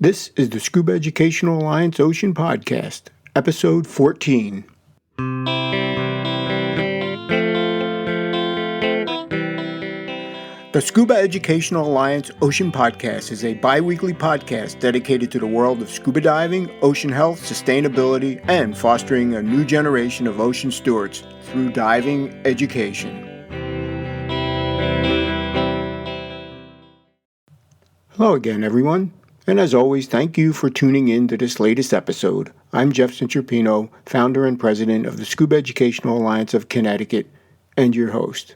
This is the Scuba Educational Alliance Ocean Podcast, Episode 14. The Scuba Educational Alliance Ocean Podcast is a bi-weekly podcast dedicated to the world of scuba diving, ocean health, sustainability, and fostering a new generation of ocean stewards through diving education. Hello again, everyone. And as always, thank you for tuning in to this latest episode. I'm Jeff Centropino, founder and president of the Scuba Educational Alliance of Connecticut, and your host.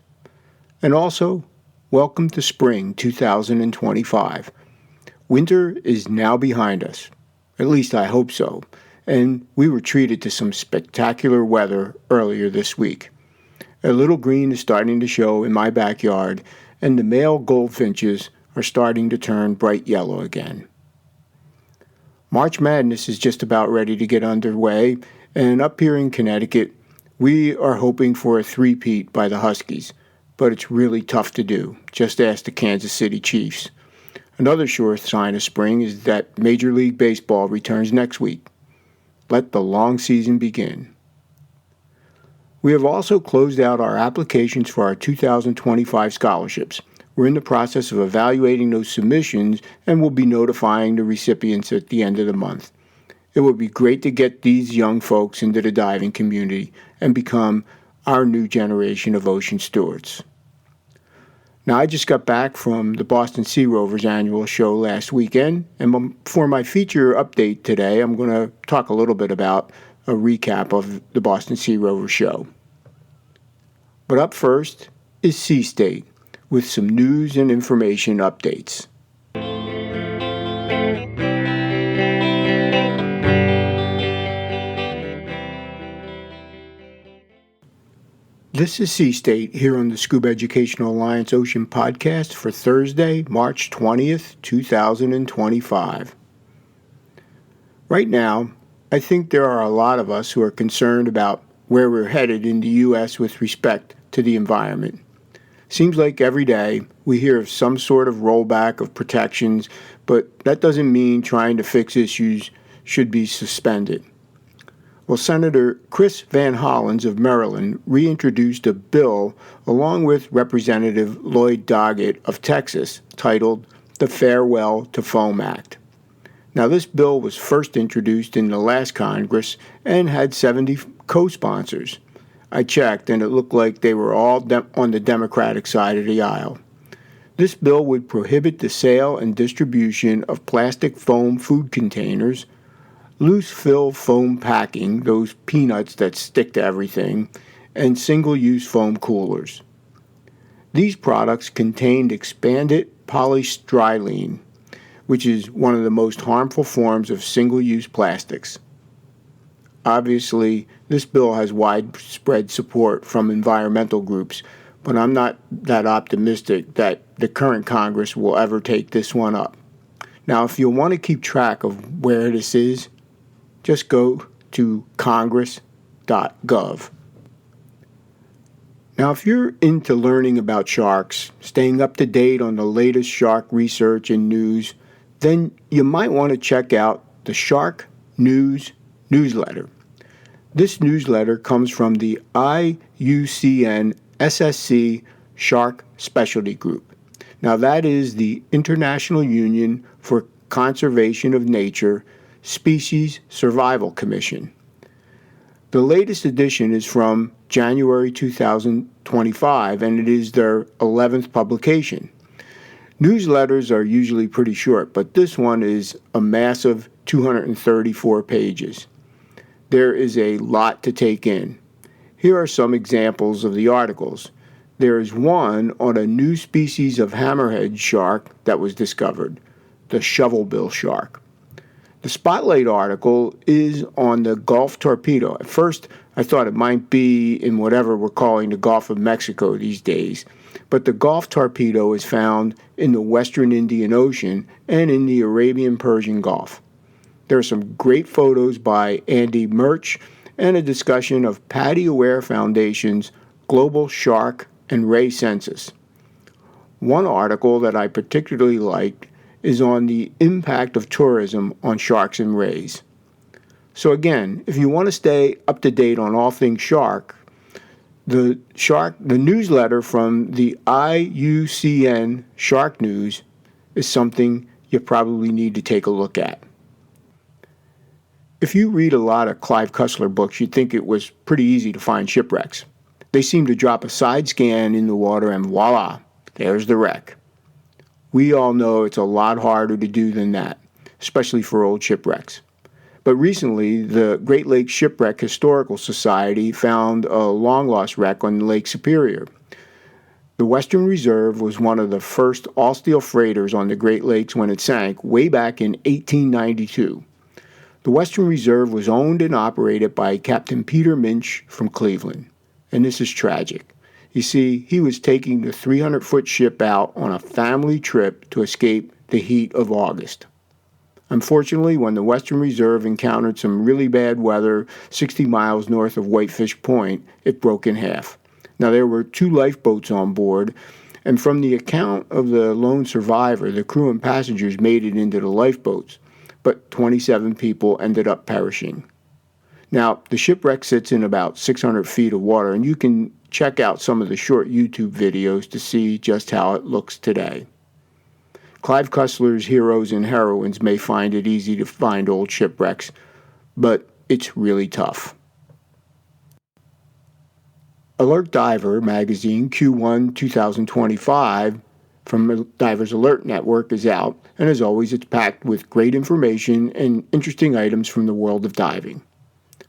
And also, welcome to spring 2025. Winter is now behind us. At least I hope so. And we were treated to some spectacular weather earlier this week. A little green is starting to show in my backyard, and the male goldfinches are starting to turn bright yellow again. March Madness is just about ready to get underway, and up here in Connecticut, we are hoping for a three-peat by the Huskies, but it's really tough to do. Just ask the Kansas City Chiefs. Another sure sign of spring is that Major League Baseball returns next week. Let the long season begin. We have also closed out our applications for our 2025 scholarships. We're in the process of evaluating those submissions and will be notifying the recipients at the end of the month. It would be great to get these young folks into the diving community and become our new generation of ocean stewards. Now, I just got back from the Boston Sea Rovers annual show last weekend, and for my feature update today, I'm going to talk a little bit about a recap of the Boston Sea Rovers show. But up first is Sea State, with some news and information updates. This is Sea State here on the Scuba Educational Alliance Ocean Podcast for Thursday, March 20th, 2025. Right now, I think there are a lot of us who are concerned about where we're headed in the U.S. with respect to the environment. Seems like every day we hear of some sort of rollback of protections, but that doesn't mean trying to fix issues should be suspended. Well, Senator Chris Van Hollins of Maryland reintroduced a bill along with Representative Lloyd Doggett of Texas titled the Farewell to Foam Act. Now, this bill was first introduced in the last Congress and had 70 co-sponsors. I checked, and it looked like they were all on the Democratic side of the aisle. This bill would prohibit the sale and distribution of plastic foam food containers, loose-fill foam packing, those peanuts that stick to everything, and single-use foam coolers. These products contained expanded polystyrene, which is one of the most harmful forms of single-use plastics. Obviously, this bill has widespread support from environmental groups, but I'm not that optimistic that the current Congress will ever take this one up. Now, if you want to keep track of where this is, just go to congress.gov. Now, if you're into learning about sharks, staying up to date on the latest shark research and news, then you might want to check out the Shark News newsletter. This newsletter comes from the IUCN SSC Shark Specialty Group. Now, that is the International Union for Conservation of Nature Species Survival Commission. The latest edition is from January 2025, and it is their 11th publication. Newsletters are usually pretty short, but this one is a massive 234 pages. There is a lot to take in. Here are some examples of the articles. There is one on a new species of hammerhead shark that was discovered, the shovelbill shark. The spotlight article is on the Gulf torpedo. At first, I thought it might be in whatever we're calling the Gulf of Mexico these days, but the Gulf torpedo is found in the Western Indian Ocean and in the Arabian-Persian Gulf. There are some great photos by Andy Murch and a discussion of Patty Aware Foundation's Global Shark and Ray Census. One article that I particularly liked is on the impact of tourism on sharks and rays. So again, if you want to stay up to date on all things shark, the newsletter from the IUCN Shark News is something you probably need to take a look at. If you read a lot of Clive Cussler books, you'd think it was pretty easy to find shipwrecks. They seem to drop a side scan in the water and voila, there's the wreck. We all know it's a lot harder to do than that, especially for old shipwrecks. But recently, the Great Lakes Shipwreck Historical Society found a long-lost wreck on Lake Superior. The Western Reserve was one of the first all-steel freighters on the Great Lakes when it sank way back in 1892. The Western Reserve was owned and operated by Captain Peter Minch from Cleveland. And this is tragic. You see, he was taking the 300-foot ship out on a family trip to escape the heat of August. Unfortunately, when the Western Reserve encountered some really bad weather 60 miles north of Whitefish Point, it broke in half. Now, there were 2 lifeboats on board, and from the account of the lone survivor, the crew and passengers made it into the lifeboats, but 27 people ended up perishing. Now, the shipwreck sits in about 600 feet of water, and you can check out some of the short YouTube videos to see just how it looks today. Clive Cussler's heroes and heroines may find it easy to find old shipwrecks, but it's really tough. Alert Diver magazine Q1 2025 from Divers Alert Network is out, and as always, it's packed with great information and interesting items from the world of diving.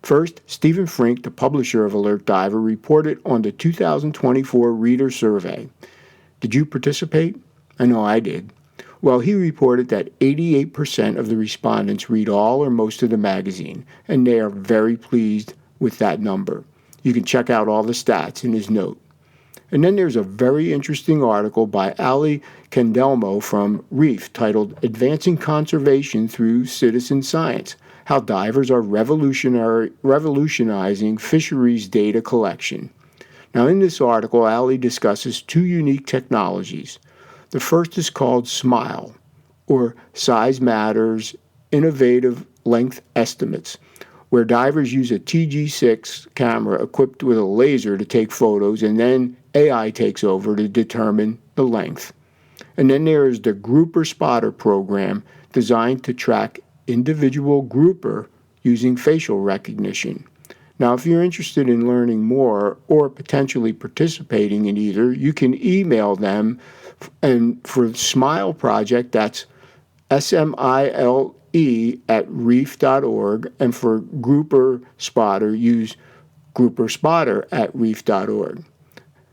First, Stephen Frink, the publisher of Alert Diver, reported on the 2024 Reader Survey. Did you participate? I know I did. Well, he reported that 88% of the respondents read all or most of the magazine, and they are very pleased with that number. You can check out all the stats in his note. And then there's a very interesting article by Ali Candelmo from Reef titled Advancing Conservation Through Citizen Science, How Divers Are Revolutionizing Fisheries Data Collection. Now, in this article, Ali discusses 2 unique technologies. The first is called SMILE, or Size Matters Innovative Length Estimates, where divers use a TG6 camera equipped with a laser to take photos, and then AI takes over to determine the length. And then there is the Grouper Spotter program designed to track individual grouper using facial recognition. Now, if you're interested in learning more or potentially participating in either, you can email them. And for SMILE project, that's SMILE@reef.org. And for Grouper Spotter, use grouperspotter@reef.org.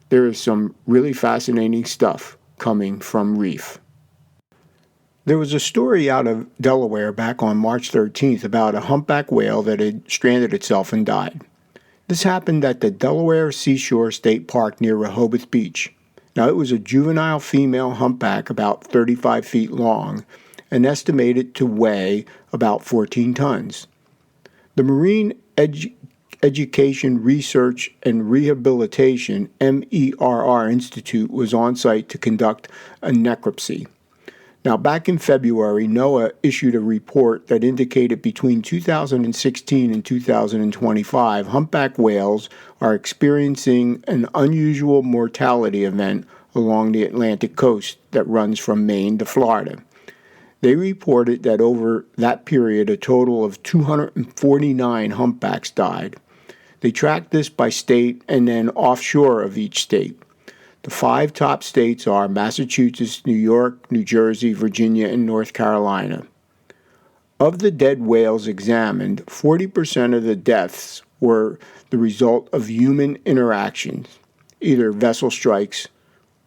There is some really fascinating stuff coming from Reef. There was a story out of Delaware back on March 13th about a humpback whale that had stranded itself and died. This happened at the Delaware Seashore State Park near Rehoboth Beach. Now, it was a juvenile female humpback about 35 feet long and estimated to weigh about 14 tons. The Marine Education Research and Rehabilitation MERR Institute was on site to conduct a necropsy. Now, back in February, NOAA issued a report that indicated between 2016 and 2025, humpback whales are experiencing an unusual mortality event along the Atlantic coast that runs from Maine to Florida. They reported that over that period, a total of 249 humpbacks died. They tracked this by state and then offshore of each state. The 5 top states are Massachusetts, New York, New Jersey, Virginia, and North Carolina. Of the dead whales examined, 40% of the deaths were the result of human interactions, either vessel strikes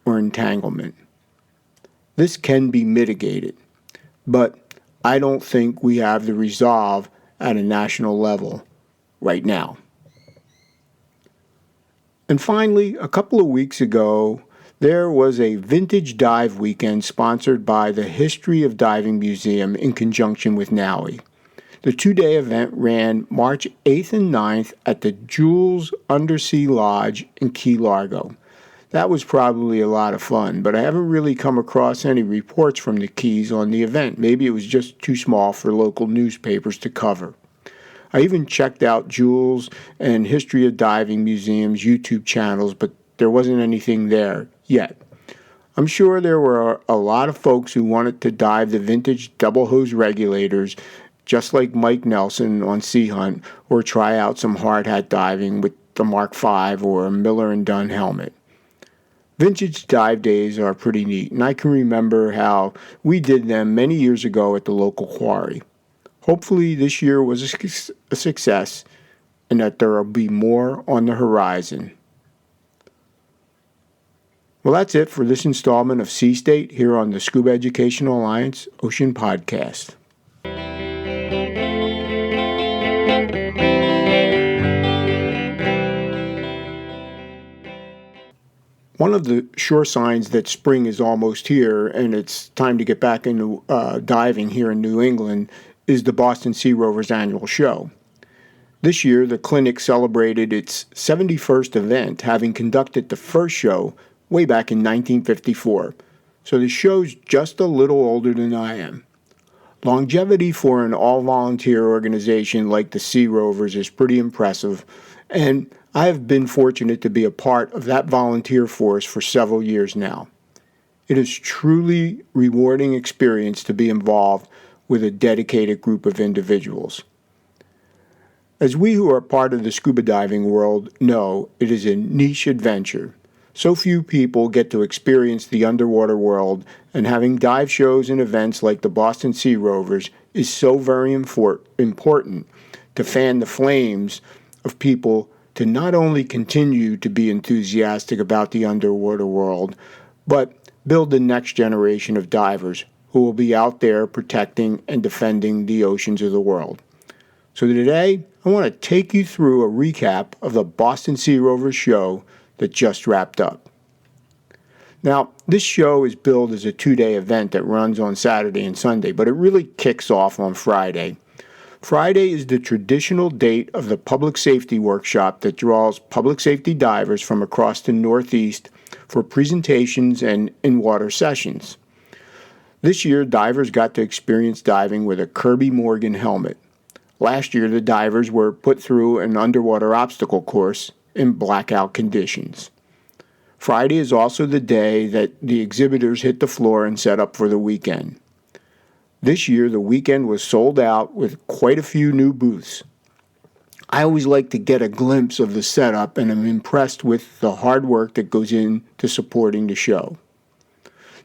or entanglement. This can be mitigated, but I don't think we have the resolve at a national level right now. And finally, a couple of weeks ago, there was a vintage dive weekend sponsored by the History of Diving Museum in conjunction with NAUI. The 2-day event ran March 8th and 9th at the Jules Undersea Lodge in Key Largo. That was probably a lot of fun, but I haven't really come across any reports from the Keys on the event. Maybe it was just too small for local newspapers to cover. I even checked out Jules and History of Diving Museum's YouTube channels, but there wasn't anything there yet. I'm sure there were a lot of folks who wanted to dive the vintage double hose regulators, just like Mike Nelson on Sea Hunt, or try out some hard hat diving with the Mark V or a Miller & Dunn helmet. Vintage dive days are pretty neat, and I can remember how we did them many years ago at the local quarry. Hopefully this year was a success and that there will be more on the horizon. Well, that's it for this installment of Sea State here on the Scuba Educational Alliance Ocean Podcast. One of the sure signs that spring is almost here and it's time to get back into diving here in New England is the Boston Sea Rovers annual show. This year, the clinic celebrated its 71st event, having conducted the first show way back in 1954. So the show's just a little older than I am. Longevity for an all-volunteer organization like the Sea Rovers is pretty impressive, and I have been fortunate to be a part of that volunteer force for several years now. It is truly rewarding experience to be involved with a dedicated group of individuals. As we who are part of the scuba diving world know, it is a niche adventure. So few people get to experience the underwater world, and having dive shows and events like the Boston Sea Rovers is so very important to fan the flames of people to not only continue to be enthusiastic about the underwater world, but build the next generation of divers who will be out there protecting and defending the oceans of the world. So today, I want to take you through a recap of the Boston Sea Rovers show that just wrapped up. Now, this show is billed as a 2-day event that runs on Saturday and Sunday, but it really kicks off on Friday. Friday is the traditional date of the public safety workshop that draws public safety divers from across the Northeast for presentations and in-water sessions. This year, divers got to experience diving with a Kirby Morgan helmet. Last year, the divers were put through an underwater obstacle course in blackout conditions. Friday is also the day that the exhibitors hit the floor and set up for the weekend. This year, the weekend was sold out with quite a few new booths. I always like to get a glimpse of the setup, and I'm impressed with the hard work that goes into supporting the show.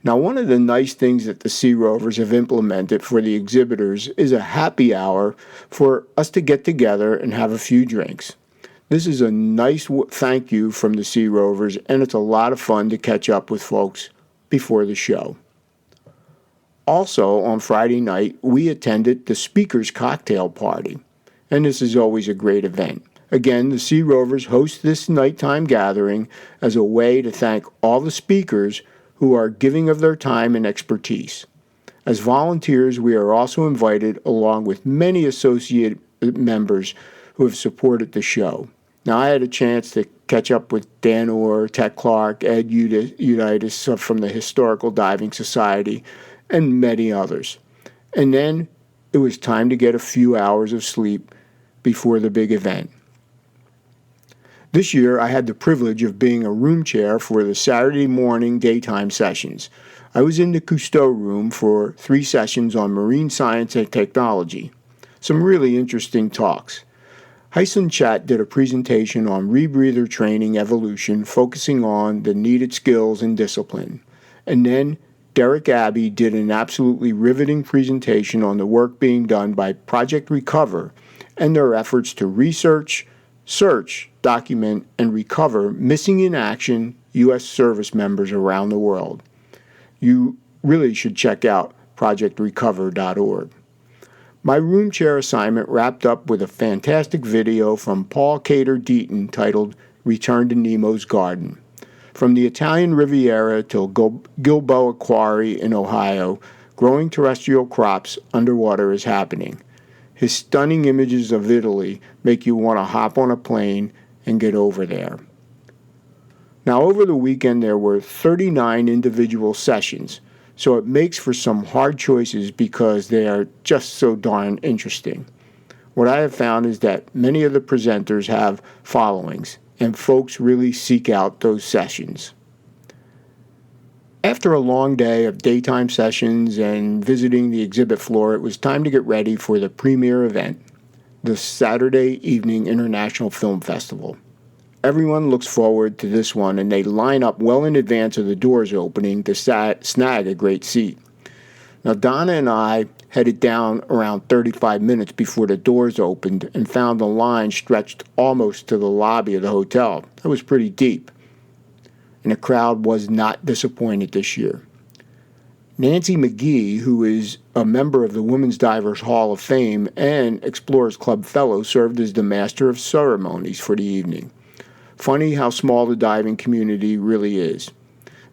Now, one of the nice things that the Sea Rovers have implemented for the exhibitors is a happy hour for us to get together and have a few drinks. This is a nice thank you from the Sea Rovers, and it's a lot of fun to catch up with folks before the show. Also, on Friday night, we attended the Speakers Cocktail Party, and this is always a great event. Again, the Sea Rovers host this nighttime gathering as a way to thank all the speakers who are giving of their time and expertise. As volunteers, we are also invited along with many associate members who have supported the show. Now, I had a chance to catch up with Dan Orr, Ted Clark, Ed Euditis from the Historical Diving Society, and many others. And then it was time to get a few hours of sleep before the big event. This year, I had the privilege of being a room chair for the Saturday morning daytime sessions. I was in the Cousteau room for 3 sessions on marine science and technology. Some really interesting talks. Hyson Chat did a presentation on rebreather training evolution, focusing on the needed skills and discipline. And then Derek Abbey did an absolutely riveting presentation on the work being done by Project Recover and their efforts to research, search, document, and recover missing in action U.S. service members around the world. You really should check out projectrecover.org. My room chair assignment wrapped up with a fantastic video from Paul Cater Deaton titled Return to Nemo's Garden. From the Italian Riviera till Gilboa Quarry in Ohio, growing terrestrial crops underwater is happening. His stunning images of Italy make you want to hop on a plane and get over there. Now, over the weekend, there were 39 individual sessions, so it makes for some hard choices because they are just so darn interesting. What I have found is that many of the presenters have followings, and folks really seek out those sessions. After a long day of daytime sessions and visiting the exhibit floor, it was time to get ready for the premiere event, the Saturday Evening International Film Festival. Everyone looks forward to this one, and they line up well in advance of the doors opening to snag a great seat. Now, Donna and I headed down around 35 minutes before the doors opened and found the line stretched almost to the lobby of the hotel. It was pretty deep, and the crowd was not disappointed this year. Nancy McGee, who is a member of the Women's Divers Hall of Fame and Explorers Club Fellow, served as the Master of Ceremonies for the evening. Funny how small the diving community really is.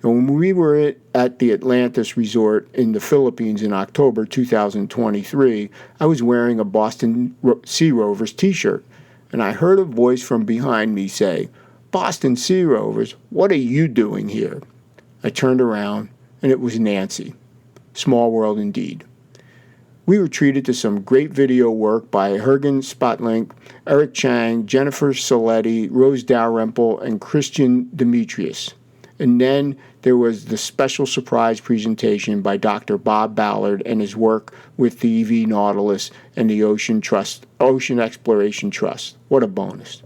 And when we were at the Atlantis Resort in the Philippines in October 2023, I was wearing a Boston Sea Rovers t-shirt, and I heard a voice from behind me say, "Boston Sea Rovers, what are you doing here?" I turned around, and it was Nancy. Small world indeed. We were treated to some great video work by Hergen Spalink, Chang, Jennifer Selloitti, Rose Darlymple, and Cristian Dimitrius. And then there was the special surprise presentation by Dr. Bob Ballard and his work with the EV Nautilus and the Ocean Exploration Trust. What a bonus.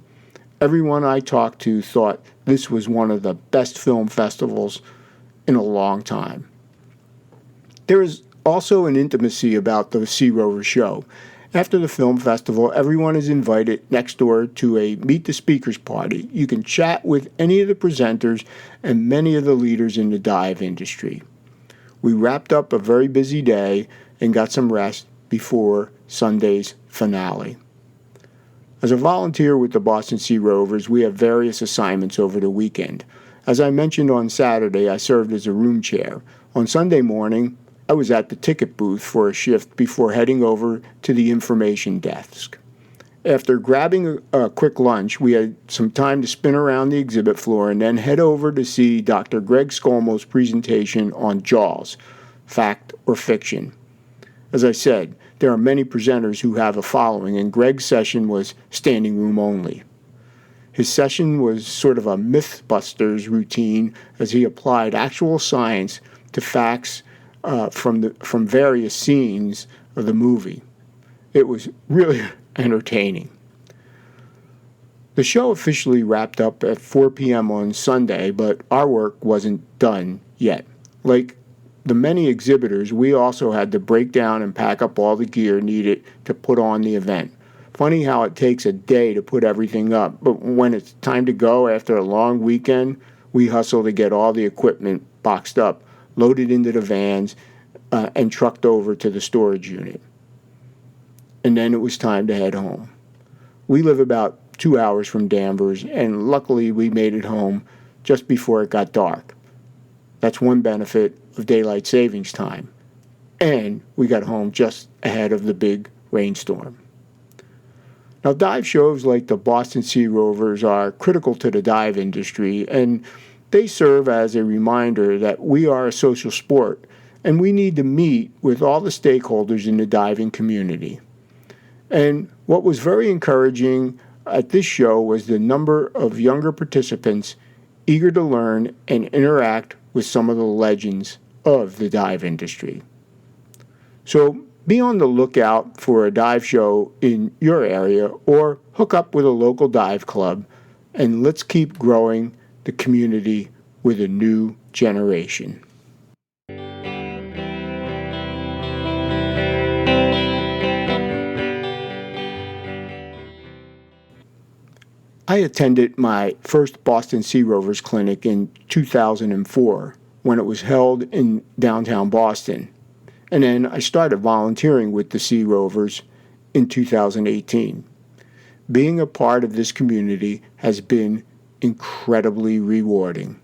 Everyone I talked to thought this was one of the best film festivals in a long time. There is also an intimacy about the Sea Rover show. After the film festival, everyone is invited next door to a Meet the Speakers party. You can chat with any of the presenters and many of the leaders in the dive industry. We wrapped up a very busy day and got some rest before Sunday's finale. As a volunteer with the Boston Sea Rovers, we have various assignments over the weekend. As I mentioned on Saturday, I served as a room chair. On Sunday morning, I was at the ticket booth for a shift before heading over to the information desk. After grabbing a quick lunch, we had some time to spin around the exhibit floor and then head over to see Dr. Greg Scolmo's presentation on Jaws, Fact or Fiction. As I said, there are many presenters who have a following, and Greg's session was standing room only. His session was sort of a Mythbusters routine as he applied actual science to facts from various scenes of the movie. It was really entertaining. The show officially wrapped up at 4 p.m. on Sunday, but our work wasn't done yet. Like the many exhibitors, we also had to break down and pack up all the gear needed to put on the event. Funny how it takes a day to put everything up, but when it's time to go after a long weekend, we hustle to get all the equipment boxed up, loaded into the vans, and trucked over to the storage unit. And then it was time to head home. We live about 2 hours from Danvers, and luckily we made it home just before it got dark. That's one benefit of daylight savings time. And we got home just ahead of the big rainstorm. Now, dive shows like the Boston Sea Rovers are critical to the dive industry, and they serve as a reminder that we are a social sport, and we need to meet with all the stakeholders in the diving community. And what was very encouraging at this show was the number of younger participants eager to learn and interact with some of the legends of the dive industry. So be on the lookout for a dive show in your area or hook up with a local dive club, and let's keep growing the community with a new generation. I attended my first Boston Sea Rovers clinic in 2004 when it was held in downtown Boston. And then I started volunteering with the Sea Rovers in 2018. Being a part of this community has been incredibly rewarding.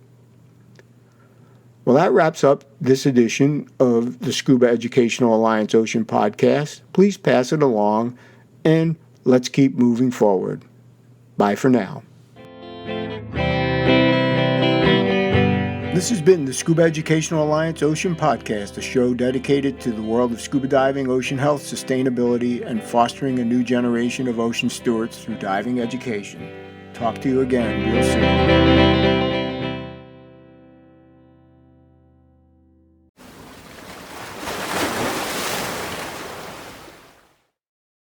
Well, that wraps up this edition of the Scuba Educational Alliance Ocean Podcast. Please pass it along, and let's keep moving forward. Bye for now. This has been the Scuba Educational Alliance Ocean Podcast, a show dedicated to the world of scuba diving, ocean health, sustainability, and fostering a new generation of ocean stewards through diving education. Talk to you again real soon.